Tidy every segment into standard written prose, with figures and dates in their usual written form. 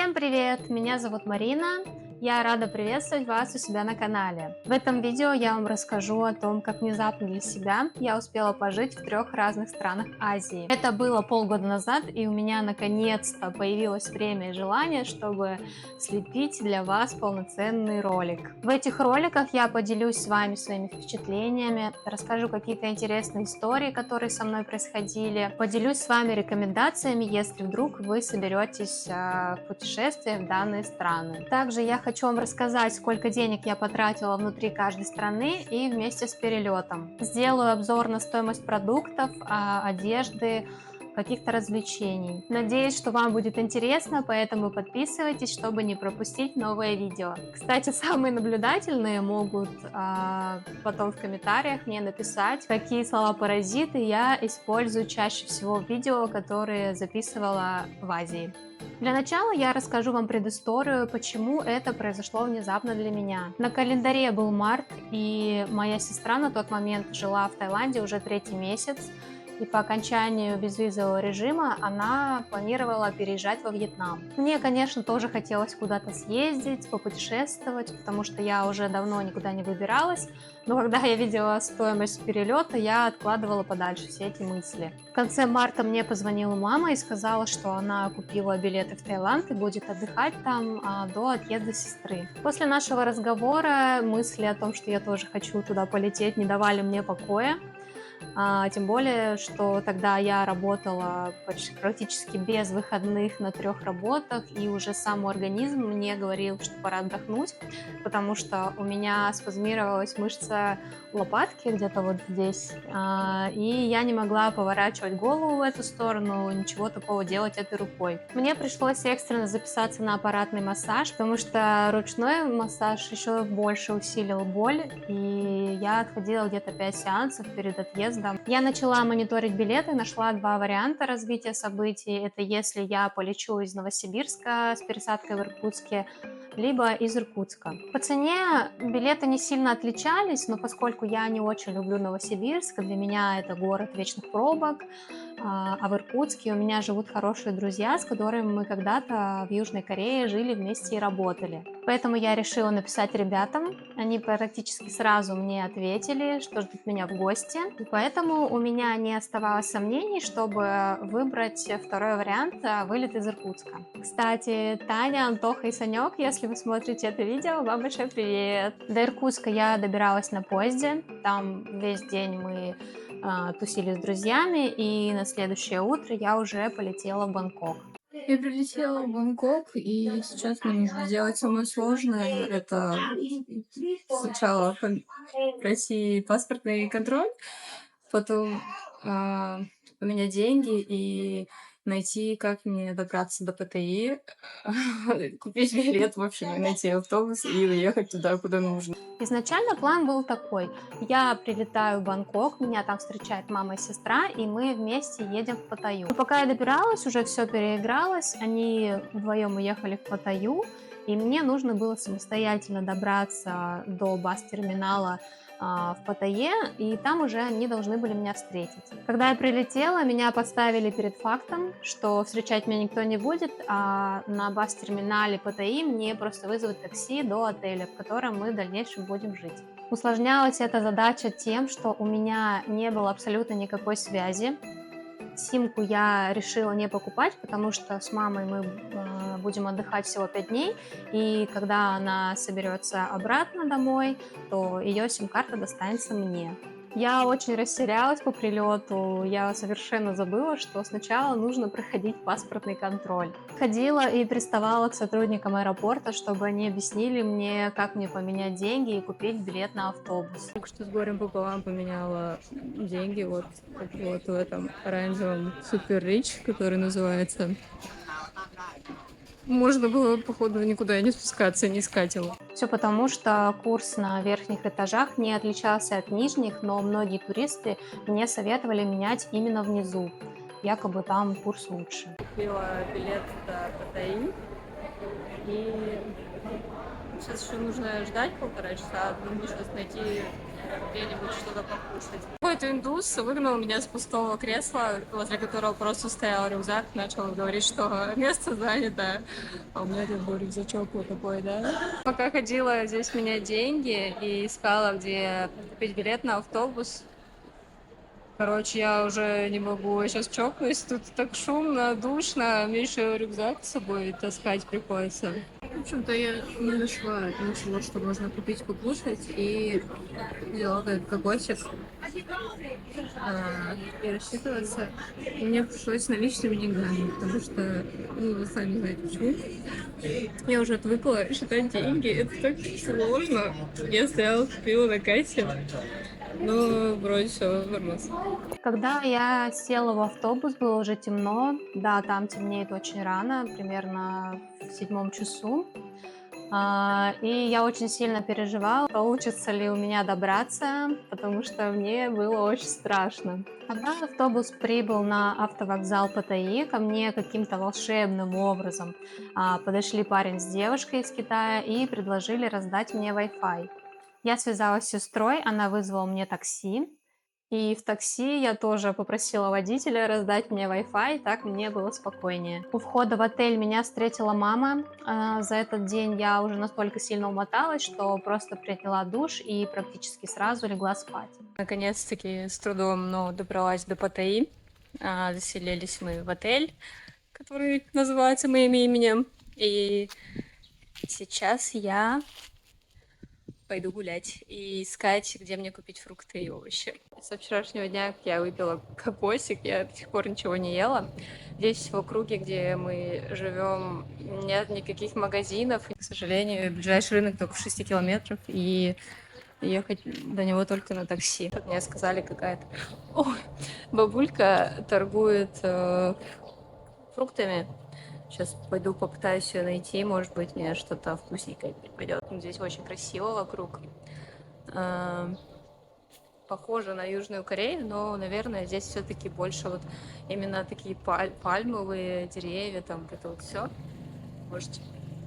Всем привет! Меня зовут Марина. Я рада приветствовать вас у себя на канале. В этом видео я вам расскажу о том, как внезапно для себя я успела пожить в 3 разных странах Азии. Это было полгода назад, и у меня наконец-то появилось время и желание, чтобы слепить для вас полноценный ролик. В этих роликах я поделюсь с вами своими впечатлениями, расскажу какие-то интересные истории, которые со мной происходили, поделюсь с вами рекомендациями, если вдруг вы соберетесь в путешествие в данные страны. Также я хочу вам рассказать, сколько денег я потратила внутри каждой страны и вместе с перелетом. Сделаю обзор на стоимость продуктов, одежды, каких-то развлечений. Надеюсь, что вам будет интересно, поэтому подписывайтесь, чтобы не пропустить новые видео. Кстати, самые наблюдательные могут потом в комментариях мне написать, какие слова-паразиты я использую чаще всего в видео, которые записывала в Азии. Для начала я расскажу вам предысторию, почему это произошло внезапно для меня. На календаре был март, и моя сестра на тот момент жила в Таиланде уже 3-й месяц, и по окончанию безвизового режима она планировала переезжать во Вьетнам. Мне, конечно, тоже хотелось куда-то съездить, попутешествовать, потому что я уже давно никуда не выбиралась, но когда я видела стоимость перелета, я откладывала подальше все эти мысли. В конце марта мне позвонила мама и сказала, что она купила билеты в Таиланд и будет отдыхать там до отъезда сестры. После нашего разговора мысли о том, что я тоже хочу туда полететь, не давали мне покоя. Тем более, что тогда я работала практически без выходных на 3 работах, и уже сам организм мне говорил, что пора отдохнуть, потому что у меня спазмировалась мышца лопатки где-то вот здесь, и я не могла поворачивать голову в эту сторону, ничего такого делать этой рукой. Мне пришлось экстренно записаться на аппаратный массаж, потому что ручной массаж еще больше усилил боль, и я отходила где-то 5 сеансов перед отъездом. Я начала мониторить билеты, нашла 2 варианта развития событий. Это если я полечу из Новосибирска с пересадкой в Иркутске, либо из Иркутска. По цене билеты не сильно отличались, но поскольку я не очень люблю Новосибирск, для меня это город вечных пробок, а в Иркутске у меня живут хорошие друзья, с которыми мы когда-то в Южной Корее жили вместе и работали. Поэтому я решила написать ребятам. Они практически сразу мне ответили, что ждут меня в гости. И поэтому у меня не оставалось сомнений, чтобы выбрать второй вариант – вылет из Иркутска. Кстати, Таня, Антоха и Санек, если вы смотрите это видео, вам большой привет! До Иркутска я добиралась на поезде. Там весь день мы тусили с друзьями, и на следующее утро я уже полетела в Бангкок. Я прилетела в Бангкок, и сейчас мне нужно сделать самое сложное. Это сначала пройти паспортный контроль, потом поменять деньги и найти, как мне добраться до ПТИ, купить билет, в общем, и найти автобус и уехать туда, куда нужно. Изначально план был такой. Я прилетаю в Бангкок, меня там встречает мама и сестра, и мы вместе едем в Паттайю. Но пока я добиралась, уже все переигралось, они вдвоем уехали в Паттайю, и мне нужно было самостоятельно добраться до бас-терминала в Паттайе, и там уже они должны были меня встретить. Когда я прилетела, меня поставили перед фактом, что встречать меня никто не будет, а на бас-терминале Паттайи мне просто вызовут такси до отеля, в котором мы в дальнейшем будем жить. Усложнялась эта задача тем, что у меня не было абсолютно никакой связи. Симку я решила не покупать, потому что с мамой мы будем отдыхать всего 5 дней, и когда она соберется обратно домой, то ее сим-карта достанется мне. Я очень растерялась по прилету, я совершенно забыла, что сначала нужно проходить паспортный контроль. Ходила и приставала к сотрудникам аэропорта, чтобы они объяснили мне, как мне поменять деньги и купить билет на автобус. Только что с горем пополам поменяла деньги вот в этом оранжевом Супер Рич, который называется. Можно было, походу, никуда и не спускаться, не искать его. Все потому, что курс на верхних этажах не отличался от нижних, но многие туристы мне советовали менять именно внизу. Якобы там курс лучше. Купила билет до Паттайи, и сейчас еще нужно ждать 1,5 часа, нужно сейчас найти где-нибудь что-то покушать. какой-то индус выгнал меня с пустого кресла, возле которого просто стоял рюкзак, начал говорить, что место занято. А у меня тут был рюкзачок вот такой, да. Пока ходила здесь менять деньги и искала, где купить билет на автобус, короче, я уже не могу, я сейчас чокнусь, тут так шумно, душно, мне еще рюкзак с собой таскать приходится. В общем-то, я не нашла ничего, что можно купить, покушать, и взяла кокосик и рассчитываться. И мне пришлось наличными деньгами, потому что, ну, вы сами знаете, почему. Я уже отвыкла считать деньги, это так сложно. Я стояла, купила на кассе, но вроде все нормально. Когда я села в автобус, было уже темно. Да, там темнеет очень рано, примерно в 7 часу. И я очень сильно переживала, получится ли у меня добраться, потому что мне было очень страшно. Когда автобус прибыл на автовокзал Паттайи, ко мне каким-то волшебным образом подошли парень с девушкой из Китая и предложили раздать мне Wi-Fi. Я связалась с сестрой, она вызвала мне такси, и в такси я тоже попросила водителя раздать мне Wi-Fi, так мне было спокойнее. У входа в отель меня встретила мама. За этот день я уже настолько сильно умоталась, что просто приняла душ и практически сразу легла спать. Наконец-таки с трудом, но добралась до Паттайи. Заселились мы в отель, который называется моим именем. И сейчас я пойду гулять и искать, где мне купить фрукты и овощи. Со вчерашнего дня, как я выпила кокосик, я до сих пор ничего не ела. Здесь в округе, где мы живем, нет никаких магазинов. И, к сожалению, ближайший рынок только в 6 километров, и ехать до него только на такси. Как мне сказали, какая-то бабулька торгует фруктами. Сейчас пойду попытаюсь ее найти, может быть, мне что-то вкусненькое припадет. Здесь очень красиво вокруг. Похоже на Южную Корею, но, наверное, здесь все-таки больше вот именно такие пальмовые деревья, там это вот все. Можете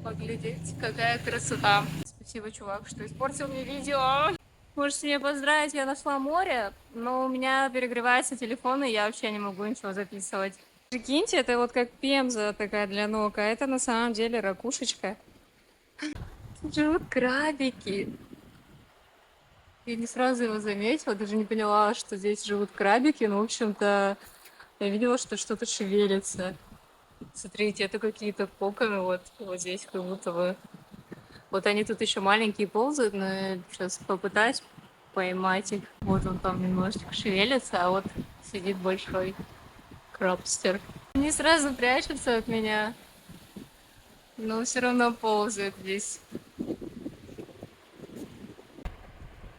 поглядеть, какая красота. Спасибо, чувак, что испортил мне видео. Можете меня поздравить, я нашла море, но у меня перегревается телефон, и я вообще не могу ничего записывать. Прикиньте, это вот как пемза такая для ног, а это на самом деле ракушечка. Тут живут крабики. Я не сразу его заметила, даже не поняла, что здесь живут крабики, но, в общем-то, я видела, что что-то шевелится. Смотрите, это какие-то коконы вот здесь как будто бы. Вот они тут еще маленькие ползают, но я сейчас попытаюсь поймать их. Вот он там немножечко шевелится, а вот сидит большой крабстер. Не сразу прячутся от меня, но все равно ползают здесь.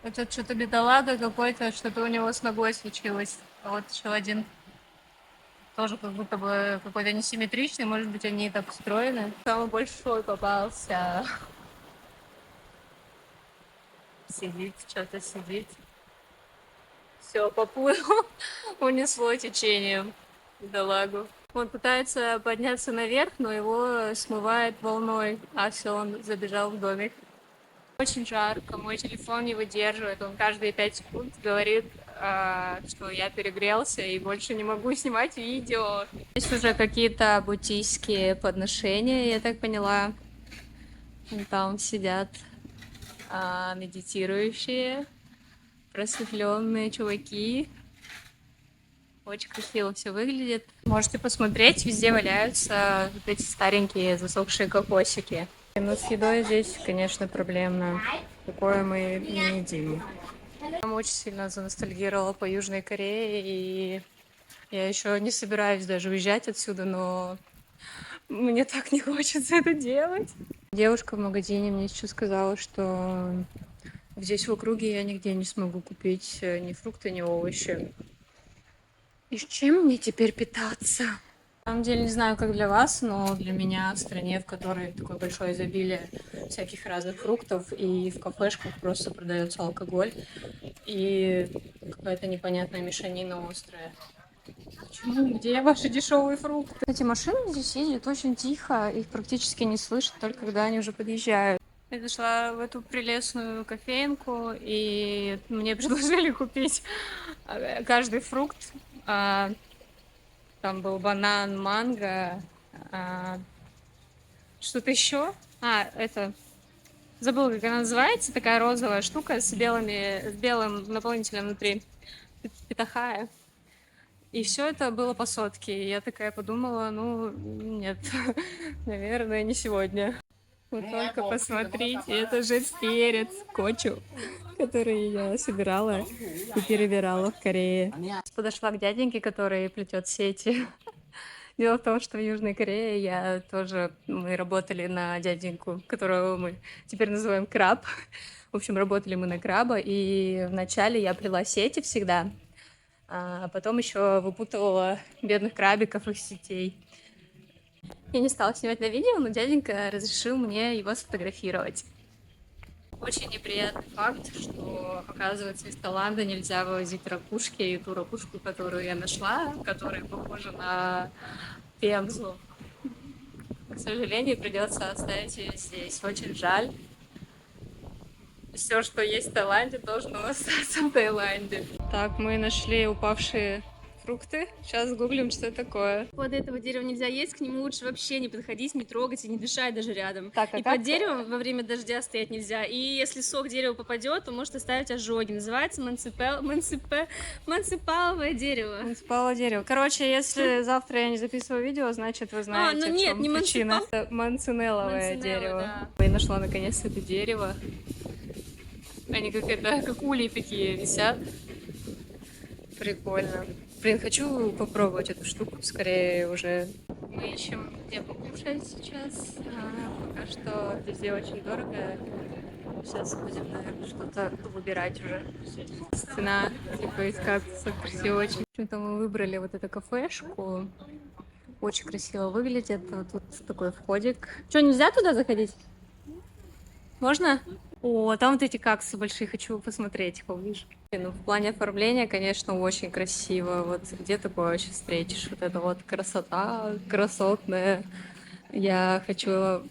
Это что-то бедолага какой-то, что-то у него с ногой случилось. А вот еще один тоже как будто бы какой-то несимметричный, может быть, они так устроены. Самый большой попался. Сидит, что-то сидит. Все, поплыл. Унесло течением бедолагу. Он пытается подняться наверх, но его смывает волной. А все, он забежал в домик. Очень жарко, мой телефон не выдерживает. Он каждые 5 секунд говорит, что я перегрелся и больше не могу снимать видео. Здесь уже какие-то буддийские подношения, я так поняла. Там сидят медитирующие, просветленные чуваки. Очень красиво все выглядит. Можете посмотреть, везде валяются вот эти старенькие засохшие кокосики. Но с едой здесь, конечно, проблемно. Такое мы не едим. Я очень сильно заностальгировала по Южной Корее, и я еще не собираюсь даже уезжать отсюда, но мне так не хочется это делать. Девушка в магазине мне сейчас сказала, что здесь в округе я нигде не смогу купить ни фрукты, ни овощи. И с чем мне теперь питаться? На самом деле не знаю, как для вас, но для меня в стране, в которой такое большое изобилие всяких разных фруктов, и в кафешках просто продается алкоголь, и какая-то непонятная мешанина острая. Почему? Где ваши дешевые фрукты? Эти машины здесь ездят очень тихо, их практически не слышно, только когда они уже подъезжают. Я зашла в эту прелестную кофейнку, и мне предложили купить каждый фрукт. А, Там был банан, манго, а, что-то еще. Это забыла, как она называется, такая розовая штука с белым наполнителем внутри. Питахая. И все это было по сотке. И я такая подумала, ну, нет, наверное, не сегодня. Вы только посмотрите, это же перец кочу, который я собирала и перебирала в Корее. Подошла к дяденьке, который плетет сети. Дело в том, что в Южной Корее мы работали на дяденьку, которого мы теперь называем краб. В общем, работали мы на краба, и вначале я плела сети всегда, а потом еще выпутывала бедных крабиков из сетей. Я не стала снимать на видео, но дяденька разрешил мне его сфотографировать. Очень неприятный факт, что, оказывается, из Таиланда нельзя вывозить ракушки, и ту ракушку, которую я нашла, которая похожа на пемзу, к сожалению, придется оставить ее здесь. Очень жаль. Все, что есть в Таиланде, должно остаться в Таиланде. Так, мы нашли упавшие фрукты. Сейчас гуглим, что такое. Под этого дерева нельзя есть, к нему лучше вообще не подходить, не трогать и не дышать даже рядом. Так, а и как? под деревом во время дождя стоять нельзя. И если сок дерева попадет, то может оставить ожоги. Называется муниципаловое дерево. Муниципаловое дерево. Короче, если завтра я не записываю видео, значит вы знаете, ну в нет, чем не причина. Это манцинелловое дерево. Да. Я нашла наконец это дерево. Они как улей такие висят. Прикольно. Блин, хочу попробовать эту штуку скорее уже. Мы ищем, где покушать сейчас. Пока что везде очень дорого. Сейчас будем, наверное, что-то выбирать уже. Цена, типа, из кактусов красиво очень. Почему-то мы выбрали вот эту кафешку. Очень красиво выглядит. Вот тут такой входик. Что, нельзя туда заходить? Можно? О, там вот эти кактусы большие, хочу посмотреть их поближе. Ну, в плане оформления, конечно, очень красиво. Вот где такое вообще встретишь? Вот это вот красота красотная. Я хочу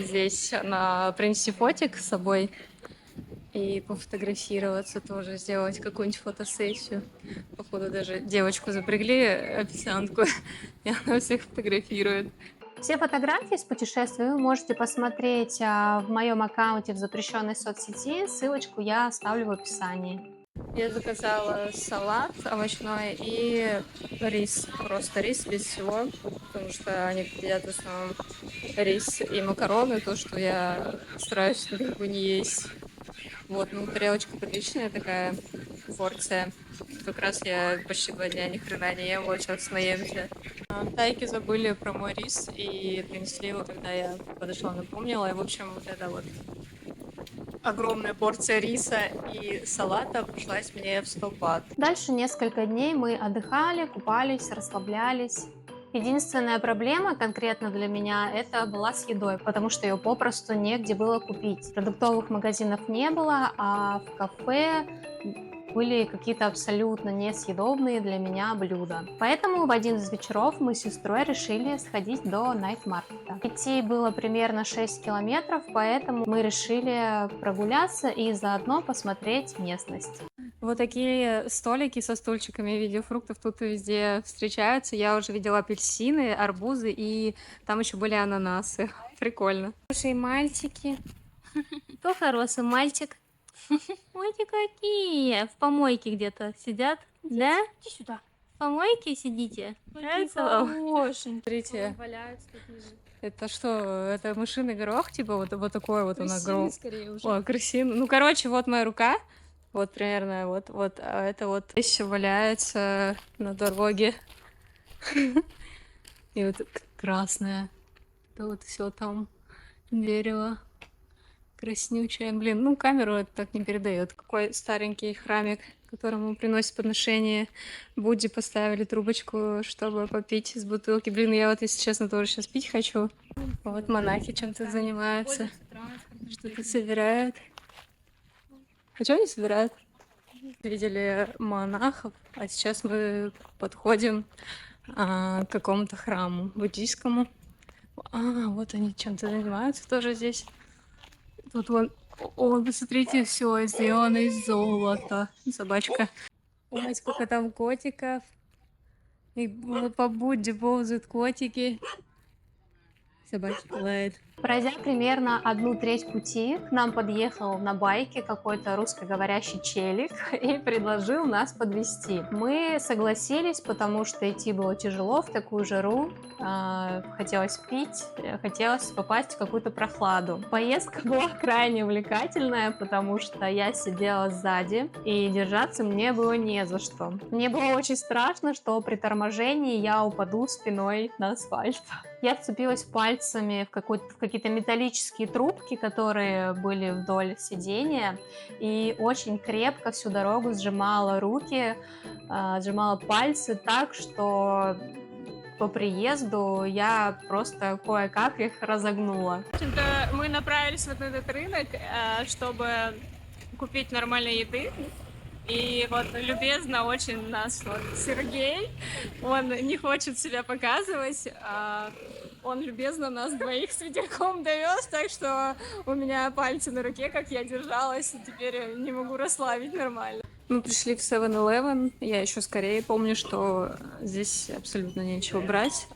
здесь принести фотик с собой и пофотографироваться тоже, сделать какую-нибудь фотосессию. Походу даже девочку запрягли, официантку, и она всех фотографирует. Все фотографии с путешествия вы можете посмотреть в моем аккаунте в запрещенной соцсети. Ссылочку я оставлю в описании. Я заказала салат овощной и рис. Просто рис без всего, потому что они едят в основном рис и макароны, то, что я стараюсь как бы не есть. Вот, ну, тарелочка приличная такая, порция. Как раз я почти 2 дня ни хрена не ем, вот сейчас наемся. Тайки забыли про мой рис и принесли его, когда я подошла, напомнила. И, в общем, вот эта вот огромная порция риса и салата обошлась мне в 100 бат. Дальше несколько дней мы отдыхали, купались, расслаблялись. Единственная проблема конкретно для меня это была с едой, потому что ее попросту негде было купить. Продуктовых магазинов не было, а в кафе были какие-то абсолютно несъедобные для меня блюда. Поэтому в один из вечеров мы с сестрой решили сходить до найт-маркета. Идти было примерно 6 километров, поэтому мы решили прогуляться и заодно посмотреть местность. Вот такие столики со стульчиками в виде фруктов тут везде встречаются. Я уже видела апельсины, арбузы и там еще были ананасы. Прикольно. Слушай, мальчики. Кто хороший мальчик? Ой, ты какие! В помойке где-то сидят, да? Иди сюда. В помойке сидите? Нравится вам? Смотрите, это что? Это мышиный горох, типа вот такой вот он огромный. Скорее уже. О, крысин. Ну, короче, вот моя рука. Вот примерно, вот, а это вот еще валяется на дороге. И вот красное. Это вот все там дерево краснючее. Блин, ну камеру это так не передает. Какой старенький храмик, которому приносят подношение. Будде поставили трубочку, чтобы попить из бутылки. Блин, я вот, если честно, тоже сейчас пить хочу. Вот монахи чем-то занимаются. Что-то собирают. А что они собирают? Видели монахов, а сейчас мы подходим к какому-то храму буддийскому. Вот они чем-то занимаются тоже здесь. Тут вон, о, посмотрите, все сделано из золота. Собачка. Ой, сколько там котиков. И по Будде ползают котики. Собачка лает. Пройдя примерно 1/3 пути, к нам подъехал на байке какой-то русскоговорящий челик и предложил нас подвезти. Мы согласились, потому что идти было тяжело в такую жару, хотелось пить, хотелось попасть в какую-то прохладу. Поездка была крайне увлекательная, потому что я сидела сзади и держаться мне было не за что. Мне было очень страшно, что при торможении я упаду спиной на асфальт. Я вцепилась пальцами в какие-то металлические трубки, которые были вдоль сидения, и очень крепко всю дорогу сжимала руки, сжимала пальцы так, что по приезду я просто кое-как их разогнула. В общем-то, мы направились вот на этот рынок, чтобы купить нормальной еды. И вот любезно очень нас вот Сергей, он не хочет себя показывать, он любезно нас двоих с ветерком довез, так что у меня пальцы на руке, как я держалась, и теперь не могу расслабить нормально. Мы пришли в 7-Eleven. Я еще скорее помню, что здесь абсолютно нечего брать.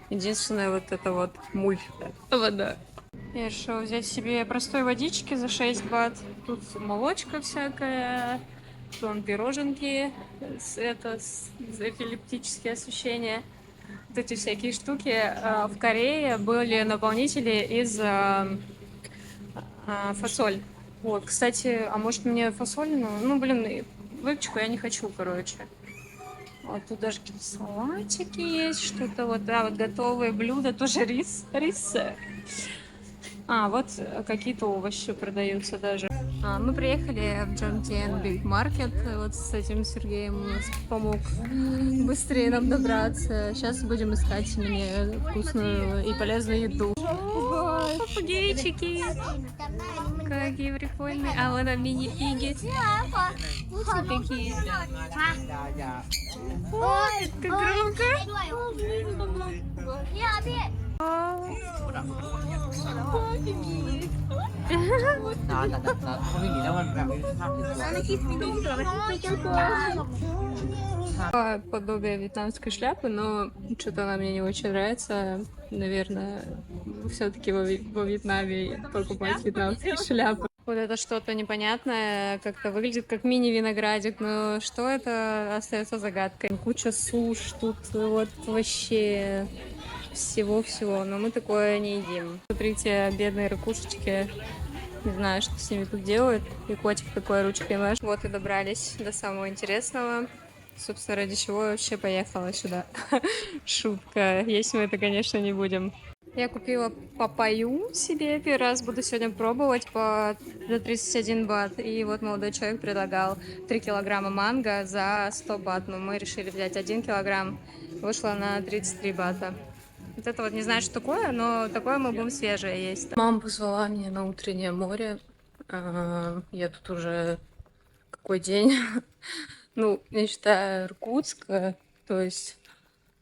Единственное, вот это вот муль. Вода. Я решила взять себе простой водички за 6 бат. Тут молочка всякая, вон пироженки, с эпилептические ощущения. Вот эти всякие штуки. В Корее были наполнители из фасоль. Вот, кстати, а может мне фасольную? Ну, блин, выпечку я не хочу, короче. Вот тут даже какие-то салатики есть, что-то вот, да, вот готовые блюда, тоже рис. Вот какие-то овощи продаются даже. Мы приехали в Jongjian Big Market, вот с этим Сергеем он нас помог быстрее нам добраться. Сейчас будем искать мне вкусную и полезную еду. Попугейчики! Какие прикольные. А вон мини-пиги. Какие. Ой, как громко. Подобие вьетнамской шляпы, но что-то она мне не очень нравится. Наверное, все-таки во Вьетнаме покупать вьетнамские шляпы. Вот это что-то непонятное, как-то выглядит как мини-виноградик, но что это, остается загадкой. Куча суш, тут вот вообще всего-всего, но мы такое не едим. Смотрите, бедные ракушечки, не знаю, что с ними тут делают. И котик такой ручкой машет. Вот и добрались до самого интересного. Собственно, ради чего я вообще поехала сюда. Шутка, есть мы это, конечно, не будем. Я купила папайю себе, первый раз буду сегодня пробовать за 31 бат. И вот молодой человек предлагал 3 килограмма манго за 100 бат. Но мы решили взять 1 килограмм. Вышло на 33 бата. Вот это вот не знаю, что такое, но такое мы будем свежее есть. Мама позвала меня на утреннее море. Я тут уже какой день? Ну, я считаю, Иркутск. То есть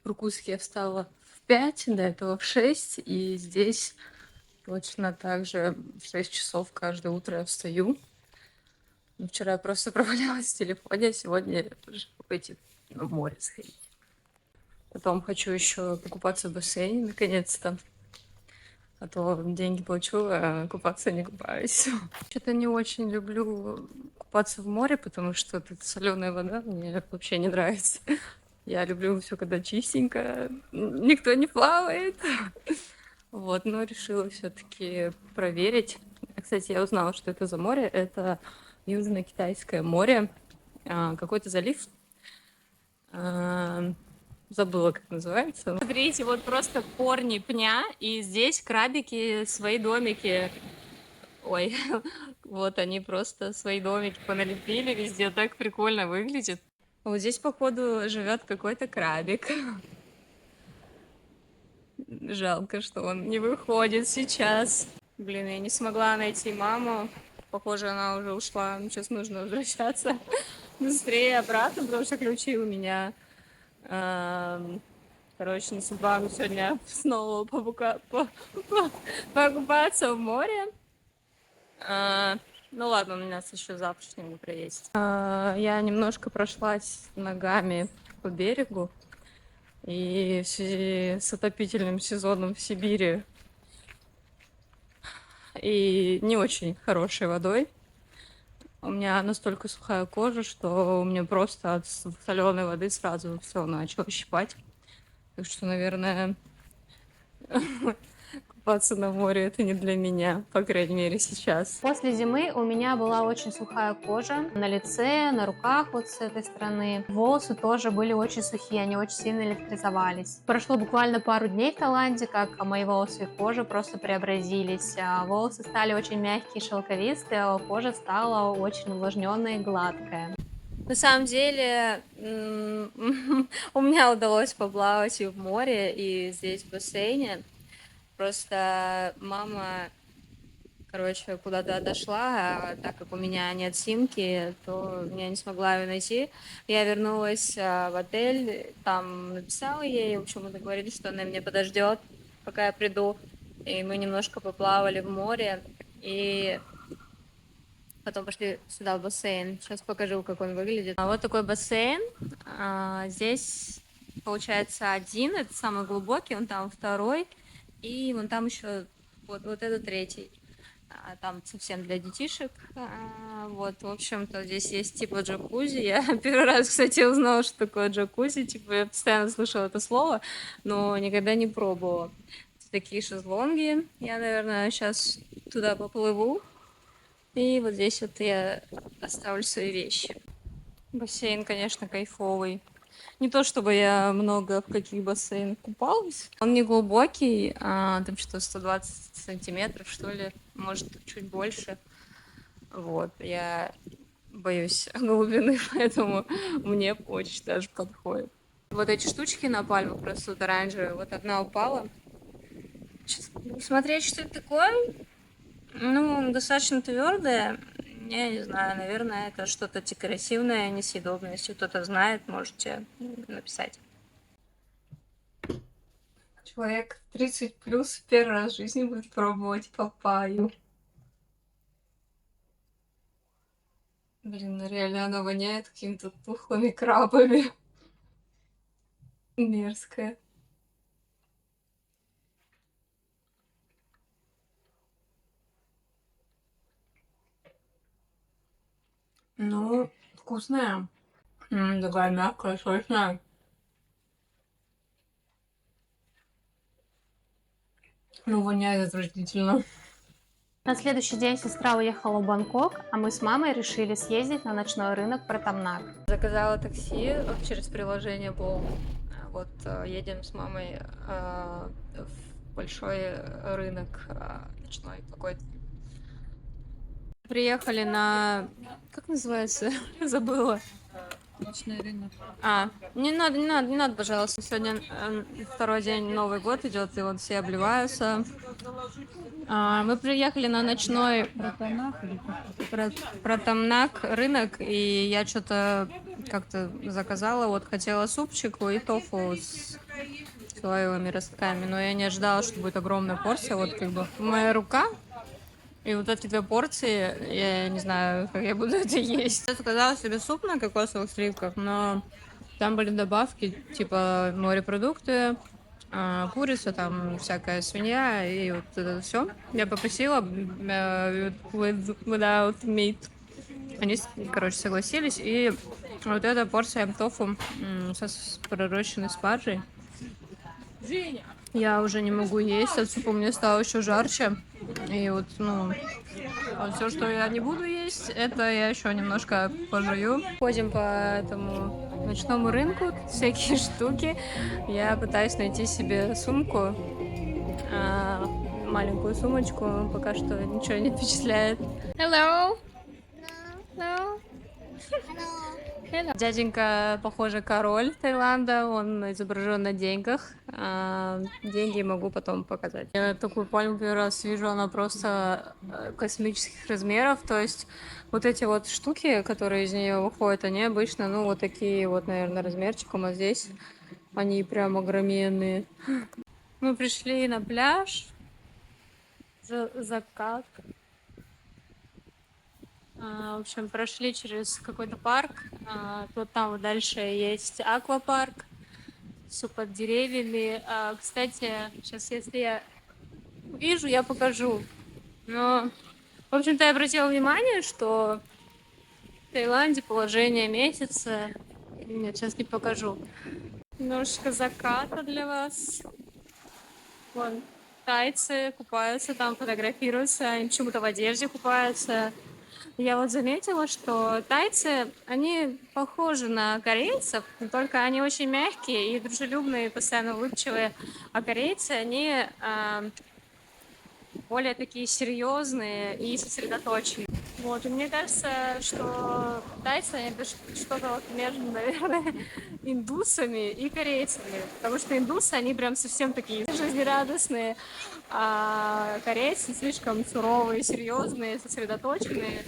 в Иркутске я встала в 5, до этого в 6. И здесь точно так же в 6 часов каждое утро я встаю. Вчера я просто провалялась в телефоне, а сегодня я решила пойти на море сходить. Потом хочу еще покупаться в бассейне, наконец-то. А то деньги плачу, а купаться не купаюсь. Что-то не очень люблю купаться в море, потому что тут соленая вода мне вообще не нравится. Я люблю все, когда чистенько, никто не плавает. Вот, но решила все-таки проверить. Кстати, я узнала, что это за море. Это Южно-Китайское море. Какой-то залив. Забыла, как называется. Смотрите, вот просто корни пня, и здесь крабики свои домики. Ой, вот они просто свои домики поналепили везде, так прикольно выглядит. Вот здесь, походу, живет какой-то крабик. Жалко, что он не выходит сейчас. Блин, я не смогла найти маму. Похоже, она уже ушла. Сейчас нужно возвращаться быстрее обратно, потому что ключи у меня. Короче, не судьба сегодня снова покупаться в море. Ну ладно, у нас еще завтрашний утро есть. Я немножко прошлась ногами по берегу. И в связи с отопительным сезоном в Сибири и не очень хорошей водой, у меня настолько сухая кожа, что у меня просто от соленой воды сразу все начало щипать. Так что, наверное, купаться на море это не для меня, по крайней мере, сейчас. После зимы у меня была очень сухая кожа на лице, на руках вот с этой стороны. Волосы тоже были очень сухие, они очень сильно электризовались. Прошло буквально пару дней в Таиланде, как мои волосы и кожа просто преобразились. Волосы стали очень мягкие, шелковистые, а кожа стала очень увлажненная и гладкая. На самом деле, у меня удалось поплавать и в море, и здесь в бассейне. Просто мама, короче, куда-то отошла, а так как у меня нет симки, то я не смогла ее найти. Я вернулась в отель, там написала ей, в общем, мы договорились, что она меня подождет, пока я приду. И мы немножко поплавали в море, и потом пошли сюда в бассейн. Сейчас покажу, как он выглядит. Вот такой бассейн. Здесь, получается, один, это самый глубокий, он там второй, и вон там еще вот это третий. Там совсем для детишек. Вот, в общем-то, здесь есть типа джакузи. Я первый раз, кстати, узнала, что такое джакузи. Типа, я постоянно слышала это слово, но никогда не пробовала. Такие шезлонги. Я, наверное, сейчас туда поплыву. И вот здесь вот я оставлю свои вещи. Бассейн, конечно, кайфовый. Не то чтобы я много в каких бассейнах купалась. Он не глубокий, там что, 120 сантиметров, что ли, может, чуть больше. Вот, я боюсь глубины, поэтому мне очень даже подходит. Вот эти штучки на пальмах растут оранжевые, вот одна упала. Смотреть, что это такое? Ну, достаточно твердая. Я не знаю, наверное, это что-то декоративное, несъедобное. Если кто-то знает, можете написать. Человек 30 плюс первый раз в жизни будет пробовать папайю. Блин, ну реально она воняет какими-то тухлыми крабами. Мерзкая. Ну, вкусная. Такая мягкая, сочная. Ну, воняет отвратительно. На следующий день сестра уехала в Бангкок, а мы с мамой решили съездить на ночной рынок Пратамнак. Заказала такси через приложение Bolt. Вот едем с мамой в большой рынок ночной какой-то. Приехали на... Как называется? Забыла. Ночной рынок. Не надо, пожалуйста. Сегодня второй день, Новый год идет, и вот все обливаются. Мы приехали на ночной Пратамнак рынок, и я что-то как-то заказала, вот хотела супчику и тофу с соевыми ростками, но я не ожидала, что будет огромная порция, вот как бы моя рука. И вот эти две порции, я не знаю, как я буду это есть. Я заказала себе суп на кокосовых сливках, но там были добавки, типа морепродукты, курица, там всякая свинья и вот это все. Я попросила without meat. Они, короче, согласились. И вот эта порция тофу с пророщенной спаржей. Я уже не могу есть, от супа мне стало еще жарче. И вот, ну, все, что я не буду есть, это я еще немножко пожую. Ходим по этому ночному рынку, всякие штуки. Я пытаюсь найти себе сумку, маленькую сумочку, пока что ничего не впечатляет. Hello. Hello. Hello. Дяденька, похоже, король Таиланда, он изображен на деньгах. Деньги могу потом показать. Я такую пальму первый раз вижу, она просто космических размеров, то есть вот эти вот штуки, которые из нее выходят, они обычно, ну, вот такие вот, наверное, размерчиком, а здесь они прям огроменные. Мы пришли на пляж, закат. В общем, прошли через какой-то парк. Вот там вот дальше есть аквапарк, все под деревьями. Кстати, сейчас, если я вижу, я покажу. Но, в общем-то, я обратила внимание, что в Таиланде положение месяца. Нет, сейчас не покажу. Немножечко заката для вас. Вон, тайцы купаются там, фотографируются, они почему-то в одежде купаются. Я вот заметила, что тайцы, они похожи на корейцев, но только они очень мягкие и дружелюбные, постоянно улыбчивые. А корейцы, они более такие серьезные и сосредоточенные. Вот, и мне кажется, что тайцы, они это что-то вот между, наверное, индусами и корейцами. Потому что индусы, они прям совсем такие жизнерадостные, а корейцы слишком суровые, серьезные, сосредоточенные.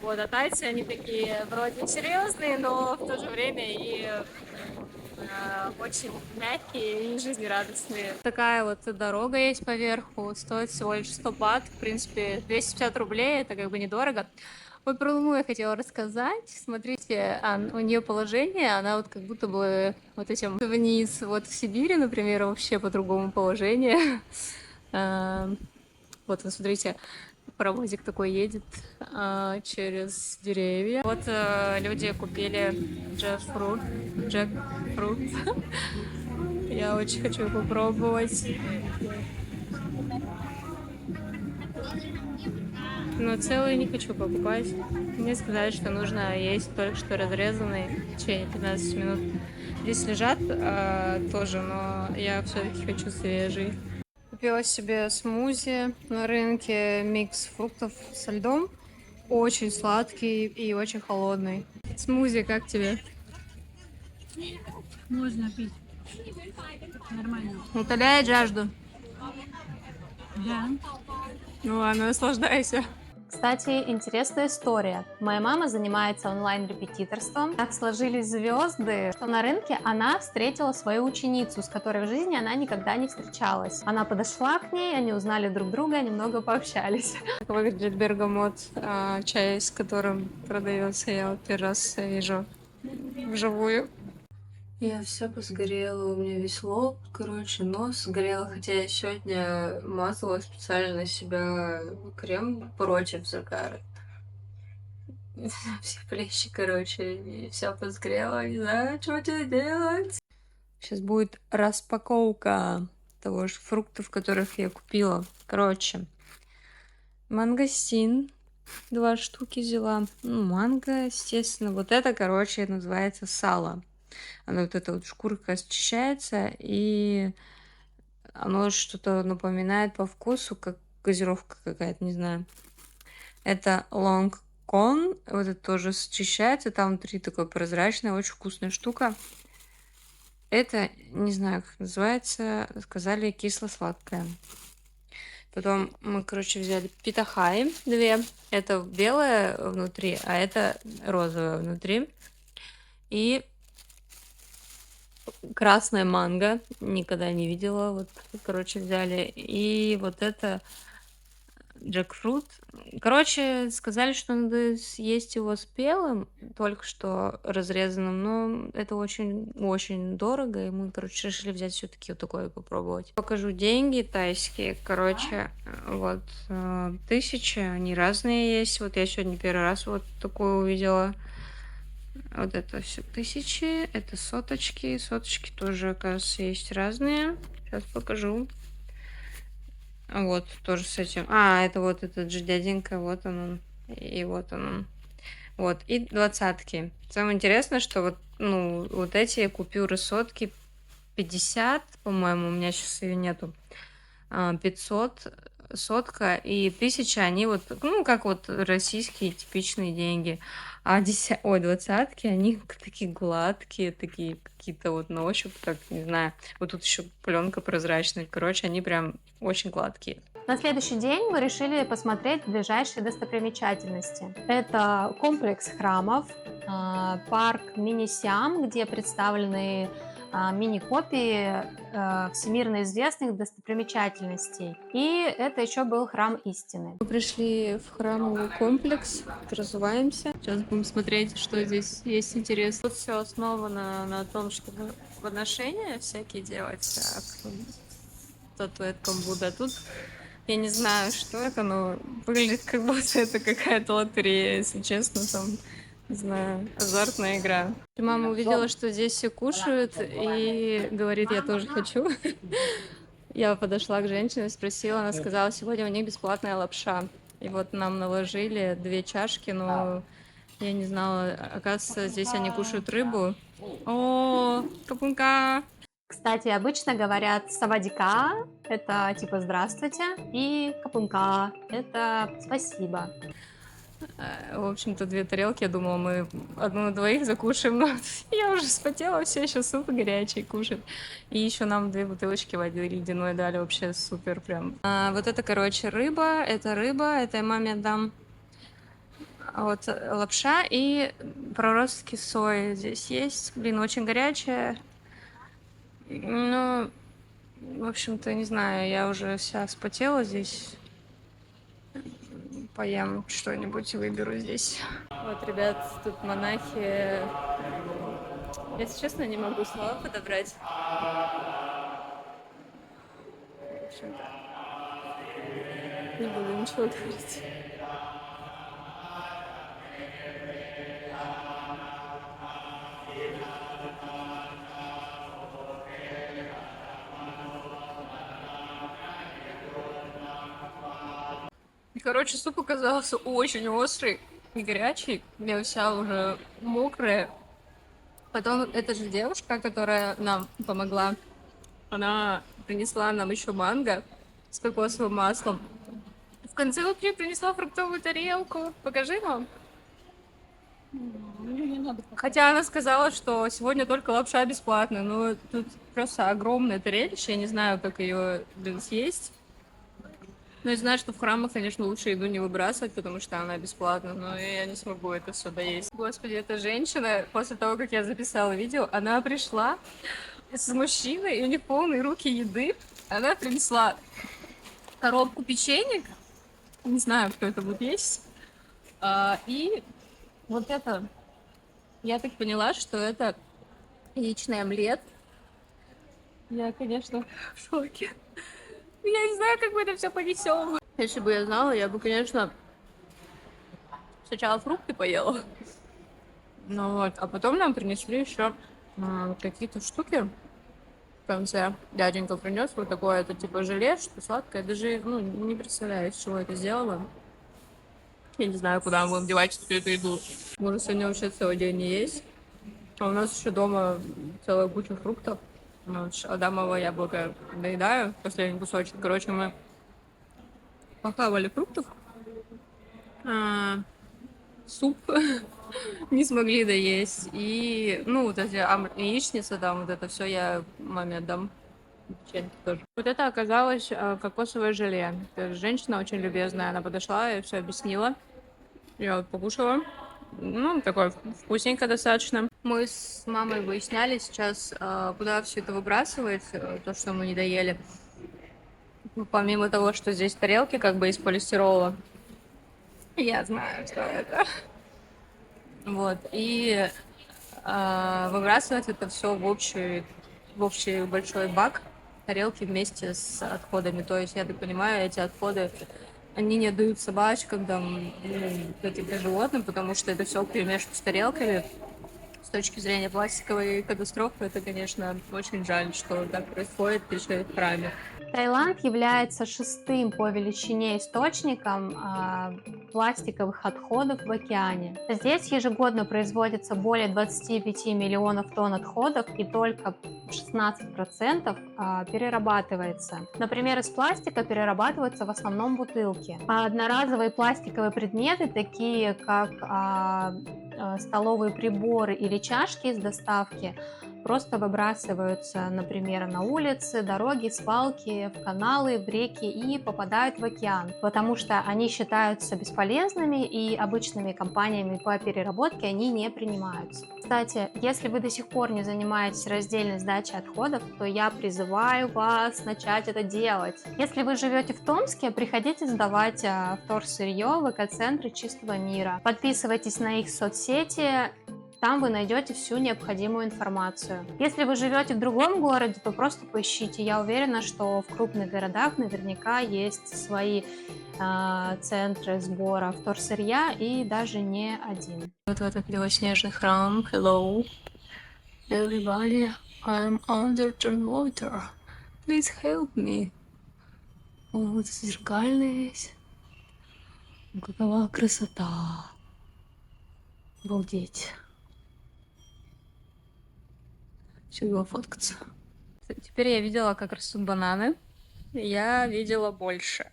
Вот, а тайцы, они такие вроде серьезные, но в то же время и очень мягкие и жизнерадостные. Такая вот дорога есть поверху, стоит всего лишь 100 бат, в принципе, 250 рублей, это как бы недорого. Вот про Луну я хотела рассказать. Смотрите, у нее положение, она вот как будто бы вот этим вниз. Вот в Сибири, например, вообще по-другому положение. Вот, вы смотрите, паровозик такой едет через деревья. Вот люди купили джекфрут. Я очень хочу попробовать. Но целый не хочу покупать. Мне сказали, что нужно есть только что разрезанный в течение 15 минут. Здесь лежат тоже, но я все-таки хочу свежий. Купила себе смузи на рынке, микс фруктов со льдом. Очень сладкий и очень холодный. Смузи, как тебе? Можно пить. Нормально. Утоляет жажду? Да. Ну ладно, наслаждайся. Кстати, интересная история. Моя мама занимается онлайн-репетиторством. Так сложились звезды, что на рынке она встретила свою ученицу, с которой в жизни она никогда не встречалась. Она подошла к ней, они узнали друг друга, немного пообщались. Как выглядит бергамот, чай, с которым продается, я вот первый раз вижу вживую. Я вся посгорела, у меня весь лоб, короче, нос сгорел, хотя я сегодня мазала специально на себя крем против загара. Все плечи, короче, и вся посгорела, не знаю, что тебе делать. Сейчас будет распаковка того же фруктов, которых я купила. Короче, мангостин. 2 штуки взяла. Ну, манго, естественно. Вот это, короче, называется сало. Оно вот эта вот шкурка счищается, и оно что-то напоминает по вкусу, как газировка какая-то, не знаю. Это long con, вот это тоже счищается, там внутри такое прозрачное, очень вкусная штука. Это, не знаю, как называется, сказали кисло-сладкое. Потом мы, короче, взяли питахай 2. Это белое внутри, а это розовое внутри. И красная манго. Никогда не видела. Вот, короче, взяли. И вот это джекфрут. Короче, сказали, что надо съесть его спелым, только что разрезанным, но это очень-очень дорого, и мы, короче, решили взять все-таки вот такое попробовать. Покажу деньги тайские, короче, вот 1000, они разные есть. Вот я сегодня первый раз вот такую увидела. Вот это все 1000, это соточки. Соточки тоже, оказывается, есть разные. Сейчас покажу. Вот, тоже с этим. Это вот этот же дяденька, вот он. И вот он. Вот, и 20-ки. Самое интересное, что вот, ну, вот эти купюры сотки 50, по-моему, у меня сейчас ее нету. 500, сотка и 1000, они вот, ну, как вот российские типичные деньги. А 20-ки, они такие гладкие, такие какие-то вот на ощупь, как, не знаю, вот тут еще пленка прозрачная. Короче, они прям очень гладкие. На следующий день мы решили посмотреть ближайшие достопримечательности. Это комплекс храмов, парк Минисям, где представлены мини-копии всемирно известных достопримечательностей. И это еще был храм истины. Мы пришли в храмовый комплекс, разуваемся. Сейчас будем смотреть, что здесь есть интересно. Тут все основано на том, чтобы подношения всякие делать, как статуэткам Будда. Тут я не знаю, что это, но выглядит как будто это какая-то лотерея, если честно, там, не знаю, азартная игра. Мама увидела, что здесь все кушают, и говорит, я тоже хочу. Я подошла к женщине, спросила, она сказала, сегодня у них бесплатная лапша. И вот нам наложили 2 чашки, но я не знала, оказывается, здесь они кушают рыбу. О, капунка! Кстати, обычно говорят савадика, это типа здравствуйте, и капунка, это спасибо. В общем-то, 2 тарелки, я думала, мы одну на двоих закушаем, но я уже вспотела, все еще суп горячий кушать. И еще нам 2 бутылочки воды ледяной дали, вообще супер прям. Вот это, короче, рыба, это я маме отдам. Вот лапша и проростки сои здесь есть. Блин, очень горячая. Ну, в общем-то, не знаю, я уже вся вспотела здесь. Поем что-нибудь и выберу здесь. Вот, ребят, тут монахи. Если честно, не могу слова подобрать. В общем-то, не буду ничего говорить. Короче, суп оказался очень острый и горячий. Я вся уже мокрая. Потом эта же девушка, которая нам помогла, она принесла нам еще манго с кокосовым маслом. В конце вообще принесла фруктовую тарелку. Покажи, мам. Хотя она сказала, что сегодня только лапша бесплатная, но тут просто огромное тарелище, я не знаю, как ее съесть. Ну, я знаю, что в храмах, конечно, лучше еду не выбрасывать, потому что она бесплатна, но я не смогу это все доесть. Господи, эта женщина, после того, как я записала видео, она пришла с мужчиной, и у них полные руки еды. Она принесла коробку печенек, не знаю, кто это будет есть, и вот это, я так поняла, что это яичный омлет. Я, конечно, в шоке. Я не знаю, как мы это все понесем. Если бы я знала, я бы, конечно, сначала фрукты поела. Ну вот, а потом нам принесли еще какие-то штуки. В конце дяденька принес вот такое, это типа желе, что сладкое. Даже, не представляю, из чего это сделано. Я не знаю, куда мы будем девать всю эту еду. Может, сегодня вообще целый день не есть. А у нас еще дома целая куча фруктов. Адамово яблоко доедаю, последний кусочек. Короче, мы похавали фруктов. Суп не смогли доесть. И, вот эти яичницы, там, вот это все я маме отдам. Тоже. Вот это оказалось кокосовое желе. Женщина очень любезная, она подошла и все объяснила. Я вот покушала. Такое вкусненько достаточно. Мы с мамой выясняли сейчас, куда все это выбрасывать, то, что мы не доели. Помимо того, что здесь тарелки как бы из полистирола. Я знаю, что это. Вот. И выбрасывать это все в общий большой бак, тарелки вместе с отходами. То есть, я так понимаю, эти отходы они не отдают собачкам, там, каким-то животным, потому что это все перемешано с тарелками. С точки зрения пластиковой катастрофы, это, конечно, очень жаль, что так происходит еще и в храме. Таиланд является 6-м по величине источником пластиковых отходов в океане. Здесь ежегодно производится более 25 миллионов тонн отходов, и только 16% перерабатывается. Например, из пластика перерабатываются в основном бутылки. А одноразовые пластиковые предметы, такие как столовые приборы или чашки из доставки, просто выбрасываются, например, на улицы, дороги, свалки, в каналы, в реки и попадают в океан, потому что они считаются бесполезными и обычными компаниями по переработке они не принимаются. Кстати, если вы до сих пор не занимаетесь раздельной сдачей отходов, то я призываю вас начать это делать. Если вы живете в Томске, приходите сдавать вторсырье в экоцентры Чистого мира. Подписывайтесь на их соцсети, там вы найдете всю необходимую информацию. Если вы живете в другом городе, то просто поищите. Я уверена, что в крупных городах наверняка есть свои центры сбора вторсырья и даже не один. Вот в этот белоснежный храм. Hello, everybody, I'm under the water. Please help me. Вот зеркальный весь. Какова красота. Обалдеть. Все, его фоткаться. Теперь я видела, как растут бананы. Я видела больше.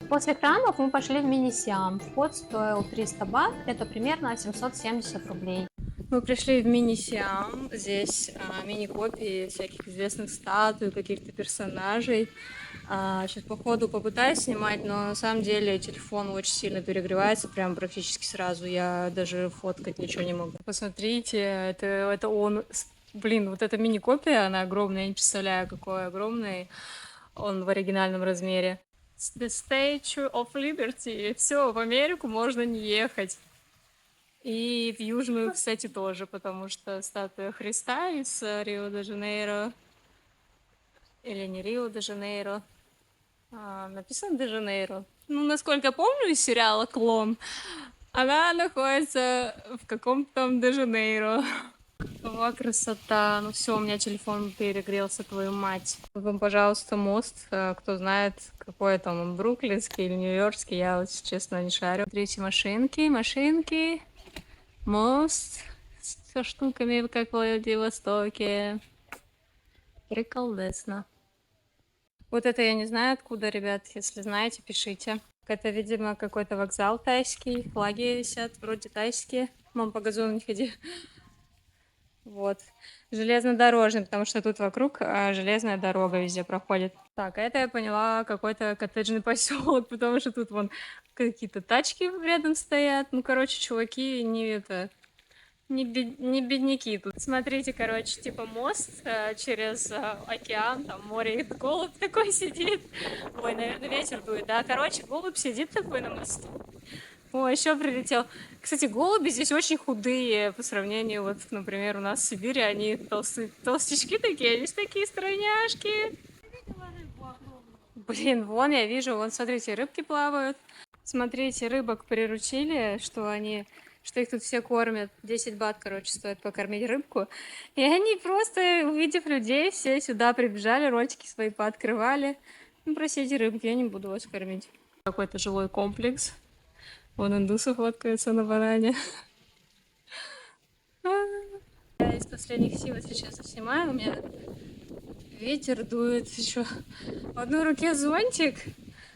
После храмов мы пошли в мини-сиам. Вход стоил 300 бат, это примерно 770 рублей. Мы пришли в мини-сиам. Здесь мини-копии всяких известных статуй, каких-то персонажей. Сейчас по ходу попытаюсь снимать, но на самом деле телефон очень сильно перегревается, прям практически сразу. Я даже фоткать ничего не могу. Посмотрите, это он... Блин, вот эта мини-копия, она огромная, я не представляю, какой огромный он в оригинальном размере. The Statue of Liberty. Все, в Америку можно не ехать. И в Южную, кстати, тоже, потому что статуя Христа из Рио-де-Жанейро. Или не Рио-де-Жанейро. Написано Де-Жанейро. Ну, насколько помню из сериала «Клон», она находится в каком-то там Де-Жанейро. Какова красота. Ну все, у меня телефон перегрелся, твою мать. Вот вам, пожалуйста, мост. Кто знает, какой там он, бруклинский или нью-йоркский, я вот, честно, не шарю. Смотрите, машинки. Мост со штуками, как в Владивостоке. Приколдесно. Вот это я не знаю откуда, ребят. Если знаете, пишите. Это, видимо, какой-то вокзал тайский. Флаги висят, вроде тайские. Мам, по газону не ходи. Вот. Железнодорожный, потому что тут вокруг железная дорога везде проходит. Так, а это я поняла какой-то коттеджный поселок, потому что тут вон какие-то тачки рядом стоят. Ну, короче, чуваки не бедняки тут. Смотрите, короче, типа мост через океан, там море, и голубь такой сидит. Ой, наверное, ветер дует, да? Короче, голубь сидит такой на мосту. О, еще прилетел. Кстати, голуби здесь очень худые по сравнению, вот, например, у нас в Сибири они толстячки такие, здесь такие стройняшки. Блин, вон я вижу, вон, смотрите, рыбки плавают. Смотрите, рыбок приручили, что их тут все кормят. 10 бат, короче, стоит покормить рыбку. И они просто, увидев людей, все сюда прибежали, ротики свои пооткрывали. Ну, просите рыбки, я не буду вас кормить. Какой-то жилой комплекс. Вон индусы фоткаются на банане. Я из последних сил, если честно, снимаю. У меня ветер дует еще. В одной руке зонтик,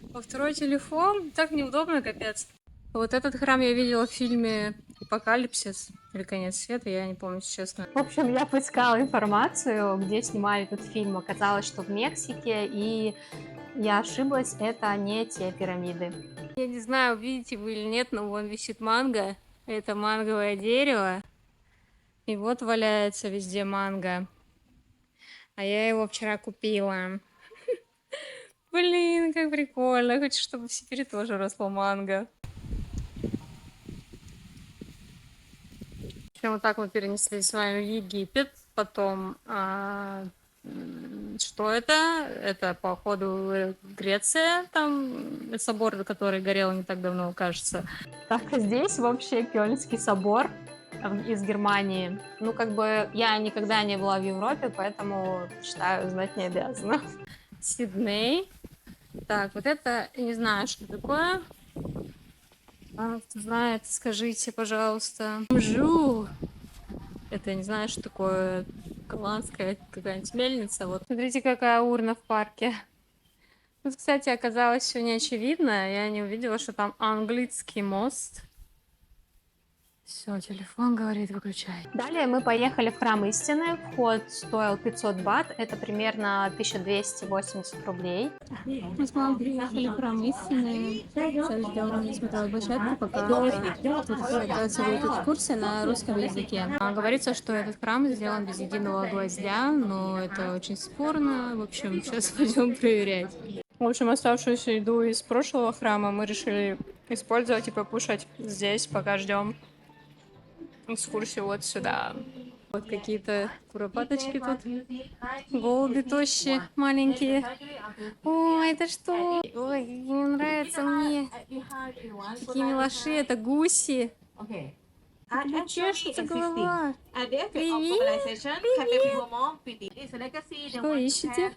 во второй телефон. Так неудобно, капец. Вот этот храм я видела в фильме «Апокалипсис» или «Конец света», я не помню, честно. В общем, я поискала информацию, где снимали этот фильм. Оказалось, что в Мексике, и я ошиблась, это не те пирамиды. Я не знаю, видите вы или нет, но вон висит манго. Это манговое дерево. И вот валяется везде манго. А я его вчера купила. Блин, как прикольно. Хочу, чтобы в Сибири тоже росло манго. Вот так мы перенеслись с вами в Египет. Потом... Что это? Это, походу, Греция, там собор, который горел не так давно, кажется. Так, а здесь вообще Кёльнский собор из Германии. Ну, как бы, я никогда не была в Европе, поэтому, считаю, знать не обязана. Сидней. Так, вот это, не знаю, что такое. Кто знает, скажите, пожалуйста. Жу! Это, я не знаю, что такое... Голландская какая-нибудь мельница. Вот. Смотрите, какая урна в парке. Тут, кстати, оказалось все не очевидно. Я не увидела, что там английский мост. Все, телефон говорит, выключай. Далее мы поехали в храм истины. Вход стоил 500 бат, это примерно 1280 рублей. Мы с мамой приехали в храм истины. Сейчас ждем на смотровой площадке, пока тут оказывается будет экскурсия на русском языке. Говорится, что этот храм сделан без единого гвоздя, но это очень спорно. В общем, сейчас пойдем проверять. В общем, оставшуюся еду из прошлого храма мы решили использовать и покушать здесь, пока ждем экскурсию вот сюда. Вот какие-то куропаточки тут. Голуби тощие, маленькие. Ой, это что? Ой, не нравится мне. Такие милаши, это гуси. Чешется голова. Привет. Что ищете?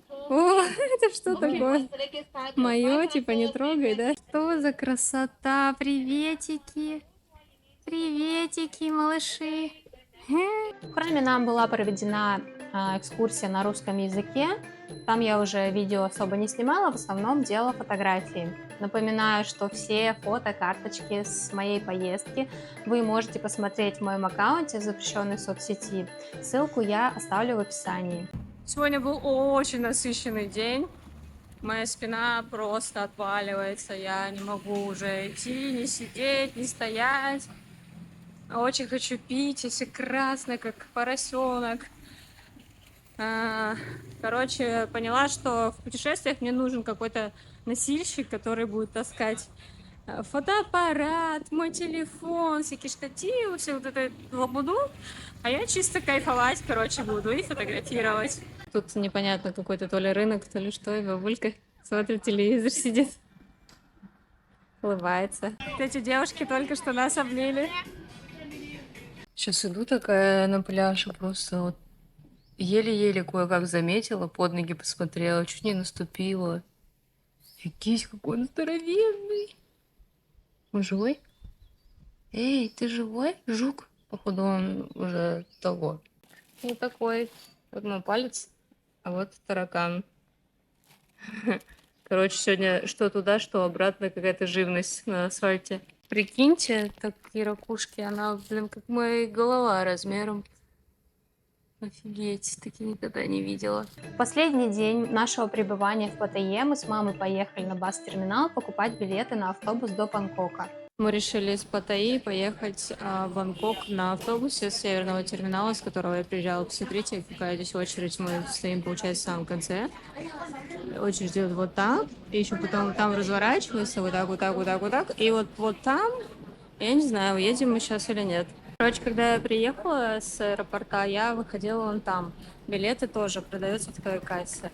О, это что такое? Мое, типа, не трогай, да? Что за красота? Приветики. Приветики, малыши. В храме нам была проведена экскурсия на русском языке. Там я уже видео особо не снимала, в основном делала фотографии. Напоминаю, что все фото, карточки с моей поездки вы можете посмотреть в моем аккаунте в запрещенной соцсети. Ссылку я оставлю в описании. Сегодня был очень насыщенный день. Моя спина просто отваливается. Я не могу уже идти, не сидеть, не стоять. Очень хочу пить, если красная, как поросенок. Короче, поняла, что в путешествиях мне нужен какой-то носильщик, который будет таскать фотоаппарат, мой телефон, всякие штативы, все вот это лабуду. А я чисто кайфовать, короче, буду и фотографировать. Тут непонятно какой-то то ли рынок, то ли что, и бабулька смотрит телевизор, сидит, улыбается. Эти девушки только что нас облили. Сейчас иду такая на пляж, и просто вот еле-еле кое-как заметила, под ноги посмотрела, чуть не наступила. Офигеть, какой он здоровенный. Он живой? Эй, ты живой? Жук. Походу он уже того. Вот такой. Вот мой палец, а вот таракан. Короче, сегодня что туда, что обратно какая-то живность на асфальте. Прикиньте, такие ракушки, она, блин, как моя голова размером. Офигеть, такие никогда не видела. В последний день нашего пребывания в Паттайе мы с мамой поехали на бас-терминал покупать билеты на автобус до Бангкока. Мы решили из Паттайи поехать в Бангкок на автобусе с северного терминала, с которого я приезжала. Посмотрите, какая здесь очередь. Мы стоим, получается, в самом конце. Очередь идет вот так. И еще потом там разворачивается вот так, вот так, вот так, вот так. И вот там, я не знаю, уедем мы сейчас или нет. Короче, когда я приехала с аэропорта, я выходила вон там. Билеты тоже продаются в той кассе.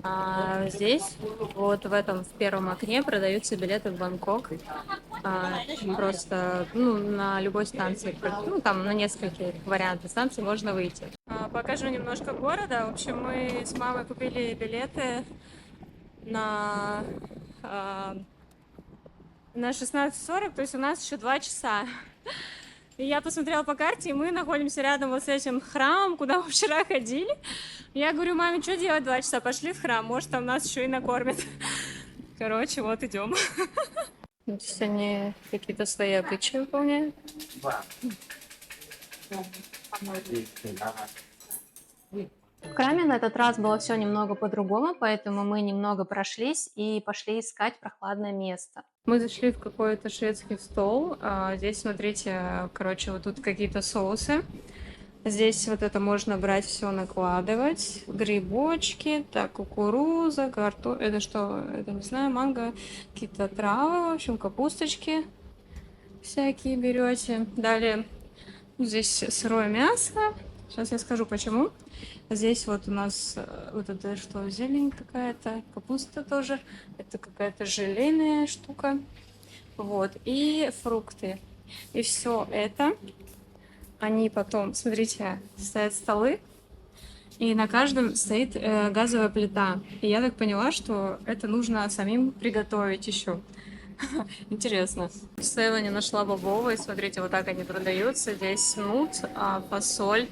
А здесь, вот в этом, в первом окне продаются билеты в Бангкок. Просто, на любой станции, там на нескольких вариантах станций можно выйти. Покажу немножко города. В общем, мы с мамой купили билеты на 16:40, то есть у нас еще 2 часа. И я посмотрела по карте, и мы находимся рядом вот с этим храмом, куда мы вчера ходили. Я говорю, маме, что делать 2 часа? Пошли в храм, может, там нас еще и накормят. Короче, вот идем. Здесь они какие-то свои обычаи выполняют. В храме на этот раз было все немного по-другому, поэтому мы немного прошлись и пошли искать прохладное место. Мы зашли в какой-то шведский стол. Здесь, смотрите, короче, вот тут какие-то соусы. Здесь вот это можно брать, все накладывать. Грибочки, так, кукуруза, картофель. Это что? Это, не знаю, манго. Какие-то травы, в общем, капусточки всякие берете. Далее здесь сырое мясо. Сейчас я скажу, почему. Здесь вот у нас вот это что, зелень какая-то, капуста тоже. Это какая-то желейная штука. Вот, и фрукты. И все это они потом, смотрите, стоят столы, и на каждом стоит газовая плита. И я так поняла, что это нужно самим приготовить еще. Интересно. Сэва не нашла бобовые. Смотрите, вот так они продаются. Здесь нут, фасоль,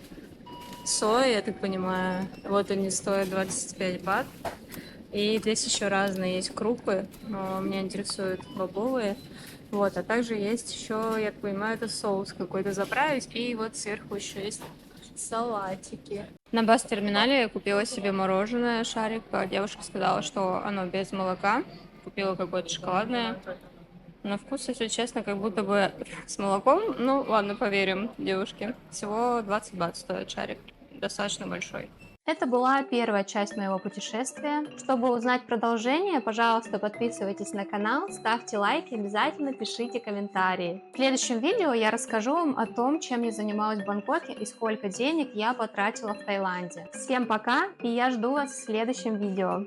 соя, я так понимаю. Вот они стоят 25 бат. И здесь еще разные есть крупы, но меня интересуют бобовые. Вот, а также есть еще, я так понимаю, это соус какой-то заправить. И вот сверху еще есть салатики. На бас-терминале я купила себе мороженое, шарик. Девушка сказала, что оно без молока. Купила какое-то шоколадное. На вкус, если честно, как будто бы с молоком. Ну, ладно, поверим девушке. Всего 20 бат стоит шарик. Достаточно большой. Это была первая часть моего путешествия. Чтобы узнать продолжение, пожалуйста, подписывайтесь на канал, ставьте лайки, обязательно пишите комментарии. В следующем видео я расскажу вам о том, чем я занималась в Бангкоке и сколько денег я потратила в Таиланде. Всем пока, и я жду вас в следующем видео.